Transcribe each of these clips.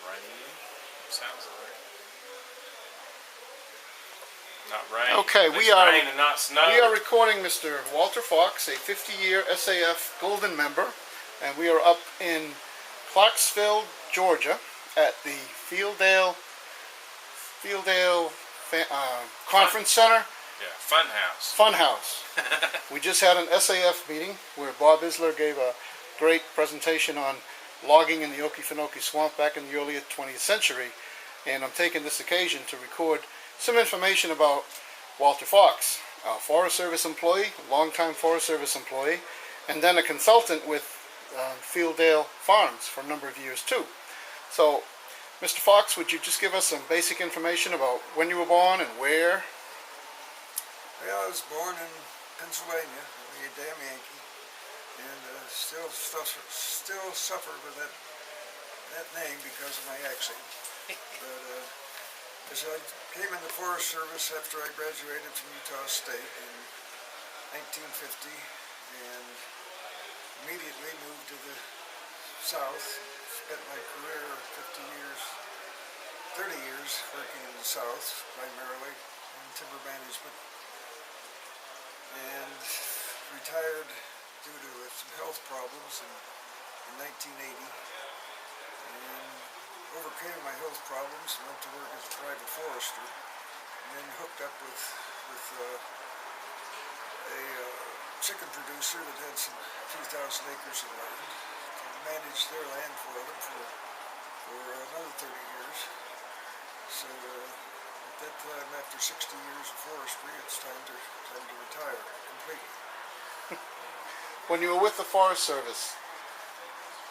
rain. Sounds like not rain. Okay, we are rain and not snow. We are recording Mr. Walter Fox, a 50-year SAF Golden member, and we are up in Clarksville, Georgia, at the Fieldale Conference Center. Yeah, Funhouse. We just had an SAF meeting where Bob Isler gave a great presentation on logging in the Okefenokee Swamp back in the early 20th century, and I'm taking this occasion to record some information about Walter Fox, a Forest Service employee, a longtime Forest Service employee, and then a consultant with Fieldale Farms for a number of years too. So, Mr. Fox, would you just give us some basic information about when you were born and where? Well, I was born in Pennsylvania, a damn Yankee, and still suffer with that name because of my accent. But as I came in the Forest Service after I graduated from Utah State in 1950, and immediately moved to the South. Spent my career 30 years working in the South, primarily in timber management, and retired due to some health problems in 1980, and overcame my health problems and went to work as a private forester, and then hooked up with a chicken producer that had some few thousand acres of land, and managed their land for them for another 30 years. So at that time, after 60 years of forestry, it's time to retire completely. When you were with the Forest Service,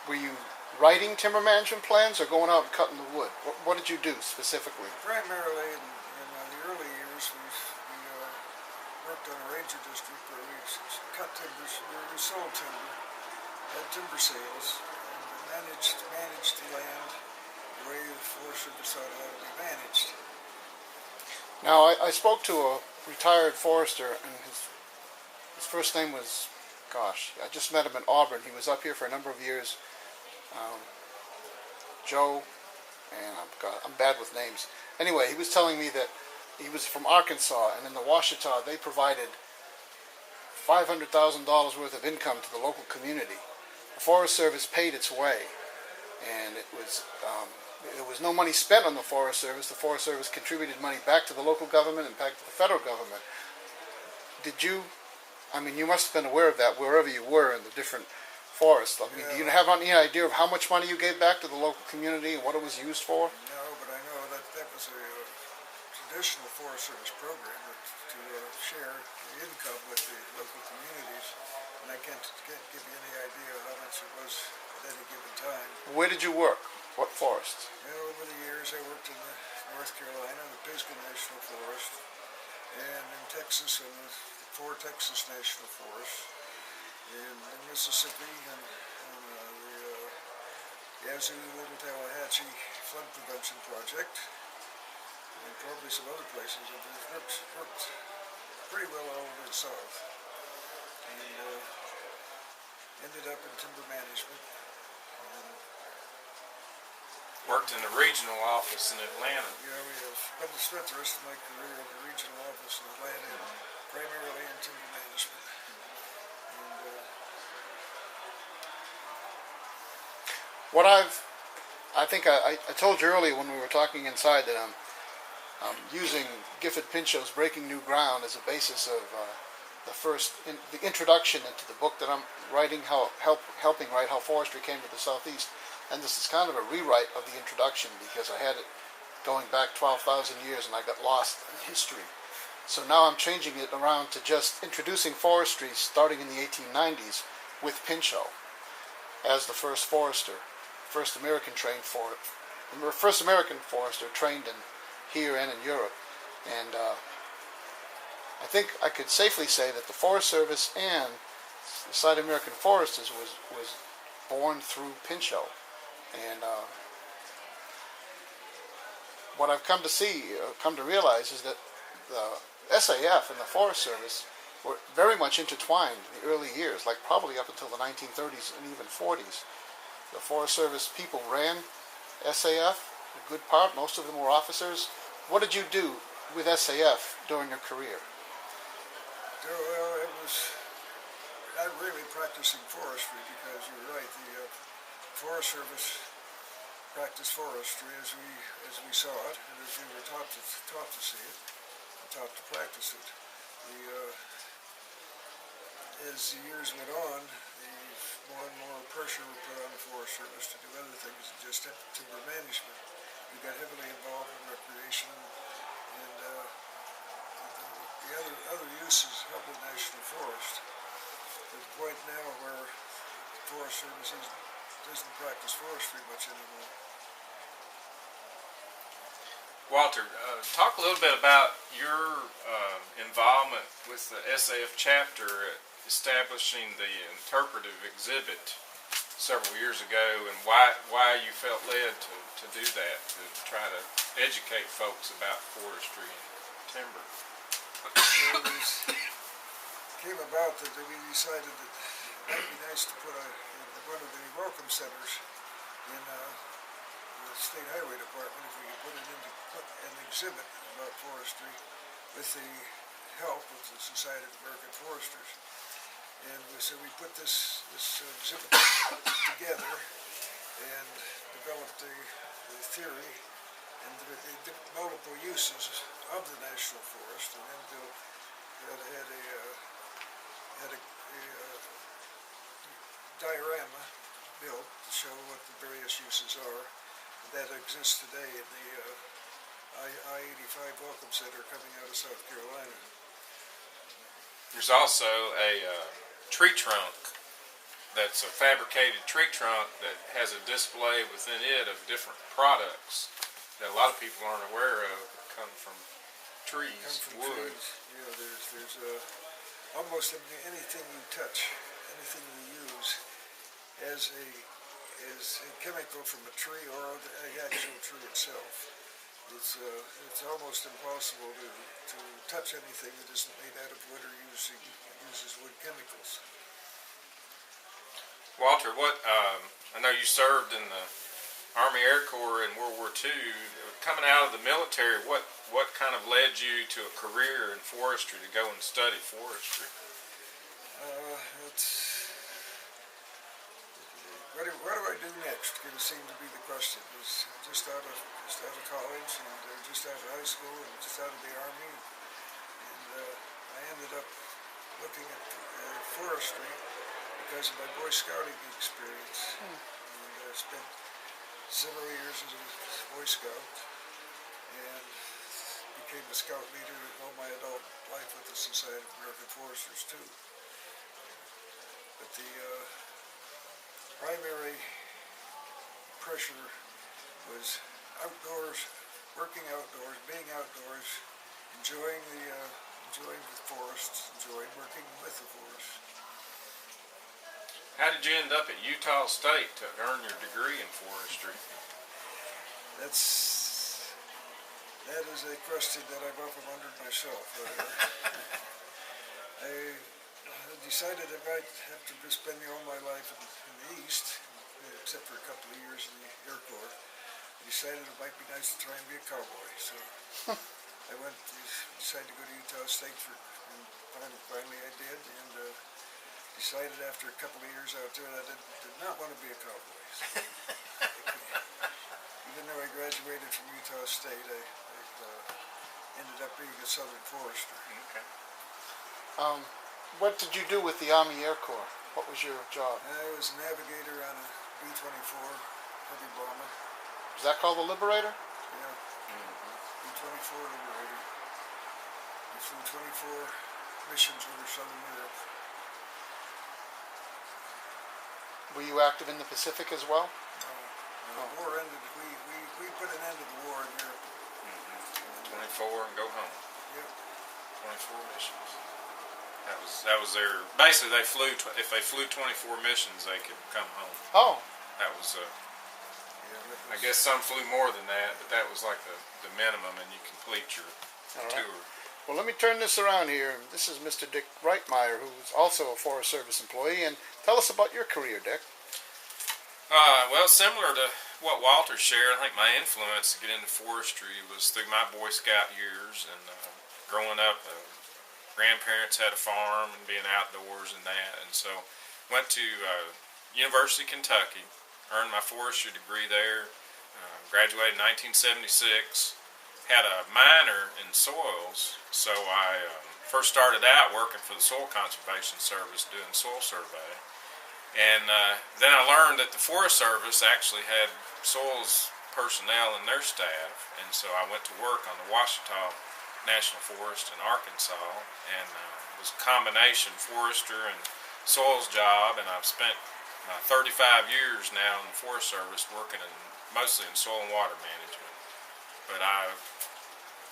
were you writing timber management plans or going out and cutting the wood? What did you do specifically? Primarily in the early years, we worked on a ranger district where we cut timbers, we sold timber, had timber sales, and managed the land the way the Forest Service thought it ought to be managed. Now, I spoke to a retired forester, and his first name was, gosh, I just met him in Auburn. He was up here for a number of years. Joe, and I'm bad with names. Anyway, he was telling me that he was from Arkansas, and in the Ouachita, they provided $500,000 worth of income to the local community. The Forest Service paid its way, and there was no money spent on the Forest Service. The Forest Service contributed money back to the local government and back to the federal government. You must have been aware of that wherever you were in the different forests. Do you have any idea of how much money you gave back to the local community and what it was used for? No, but I know that was a traditional Forest Service program to share the income with the local communities, and I can't give you any idea how much it was at any given time. Where did you work? What forests? Over the years, I worked in North Carolina, the Pisgah National Forest, and in Texas, in the 4 Texas National Forests, in Mississippi, and the Yazoo Little Tallahatchie Flood Prevention Project, and probably some other places. I've worked pretty well all over the South, and ended up in timber management. Worked in the regional office in Atlanta. Yeah, we have. I've spent the rest of my career in the regional office in Atlanta, primarily in timber management. And I think I told you earlier when we were talking inside that I'm using Gifford Pinchot's Breaking New Ground as a basis of the introduction into the book that I'm writing, helping write How Forestry Came to the Southeast. And this is kind of a rewrite of the introduction because I had it going back 12,000 years and I got lost in history. So now I'm changing it around to just introducing forestry starting in the 1890s with Pinchot as the first forester, first American forester trained here and in Europe. And I think I could safely say that the Forest Service and the Society of American Foresters was born through Pinchot. And what I've come to realize is that the SAF and the Forest Service were very much intertwined in the early years, like probably up until the 1930s and even 40s. The Forest Service people ran SAF, a good part, most of them were officers. What did you do with SAF during your career? Well, it was not really practicing forestry because you're right. The Forest Service practiced forestry as we saw it and as we were taught to see it, and taught to practice it. As the years went on, more and more pressure was put on the Forest Service to do other things than just timber management. We got heavily involved in recreation and the other uses of the National Forest. To the point now where the Forest Service doesn't practice forestry much anymore. Walter, talk a little bit about your involvement with the SAF chapter establishing the interpretive exhibit several years ago, and why you felt led to do that, to try to educate folks about forestry and timber. It came about that we decided that it might be nice to put in one of the welcome centers in the State Highway Department, if we could put an exhibit about forestry with the help of the Society of American Foresters. And so we put this exhibit together and developed the theory and the multiple uses of the National Forest, and then had a diorama built to show what the various uses are that exists today in the I-85 Welcome Center coming out of South Carolina. There's also a tree trunk that's a fabricated tree trunk that has a display within it of different products that a lot of people aren't aware of that come from trees, wood. Trees. Yeah, there's almost anything you touch, anything you use as a chemical from a tree or the actual tree itself. It's almost impossible to touch anything that isn't made out of wood or uses wood chemicals. Walter, I know you served in the Army Air Corps in World War II. Coming out of the military, what kind of led you to a career in forestry, to go and study forestry? What do I do next? It seemed to be the question. It was just out of college and just out of high school and just out of the Army, and I ended up looking at forestry because of my Boy Scouting experience. And I spent several years as a Boy Scout and became a scout leader all my adult life with the Society of American Foresters too. But the primary pressure was outdoors, working outdoors, being outdoors, enjoying the forests, enjoying working with the forest. How did you end up at Utah State to earn your degree in forestry? That is a question that I've often wondered myself. I decided I might have to spend all my life in the East, except for a couple of years in the Air Corps. I decided it might be nice to try and be a cowboy, so I decided to go to Utah State and finally I did, and decided after a couple of years out there that I did not want to be a cowboy. So even though I graduated from Utah State, I ended up being a Southern forester. Okay. What did you do with the Army Air Corps? What was your job? I was a navigator on a B-24 heavy bomber. Was that called the Liberator? Yeah. B-24 Liberator. We flew 24 missions over Southern Europe. Were you active in the Pacific as well? The war ended. We put an end to the war in Europe. 24 and go home. Yep. 24 missions. That was their, basically they flew, if they flew 24 missions they could come home. Oh. That was, Yeah, I guess some flew more than that, but that was like the minimum, and you complete your tour. Well, let me turn this around here. This is Mr. Dick Reitmeyer, who's also a Forest Service employee, and tell us about your career, Dick. Well, similar to what Walter shared, I think my influence to get into forestry was through my Boy Scout years and growing up. Grandparents had a farm and being outdoors and that, and so went to University of Kentucky, earned my forestry degree there, graduated in 1976, had a minor in soils, so I first started out working for the Soil Conservation Service doing soil survey, and then I learned that the Forest Service actually had soils personnel in their staff, and so I went to work on the Ouachita National Forest in Arkansas, and it was a combination forester and soils job, and I've spent 35 years now in the Forest Service working mostly in soil and water management. But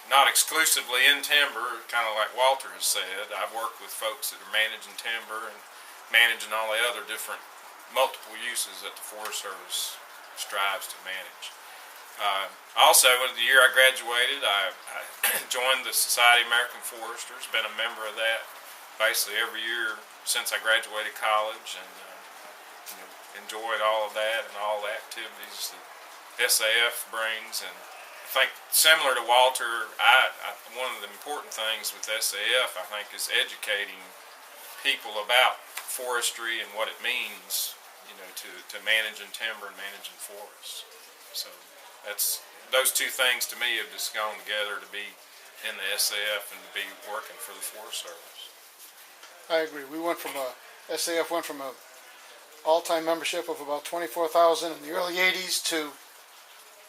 not exclusively in timber, kind of like Walter has said. I've worked with folks that are managing timber and managing all the other different multiple uses that the Forest Service strives to manage. Also, the year I graduated, I joined the Society of American Foresters, been a member of that basically every year since I graduated college, and enjoyed all of that and all the activities that SAF brings. And I think similar to Walter, one of the important things with SAF, I think, is educating people about forestry and what it means, to managing timber and managing forests. So those two things to me have just gone together to be in the SAF and to be working for the Forest Service. I agree. SAF went from a all-time membership of about 24,000 in the early 80s to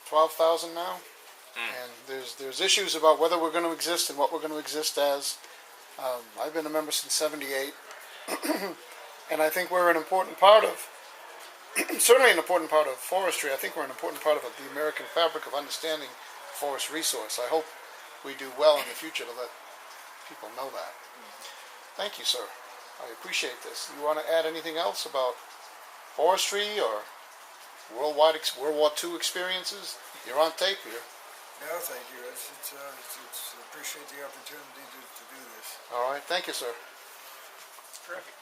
12,000 now. And there's issues about whether we're going to exist and what we're going to exist as. I've been a member since '78, and I think we're an important part of, certainly an important part of forestry. I think we're an important part of the American fabric of understanding forest resource. I hope we do well in the future to let people know that. Thank you, sir. I appreciate this. You want to add anything else about forestry or World War II experiences? You're on tape here. No, thank you. It's appreciate the opportunity to do this. All right. Thank you, sir. Terrific.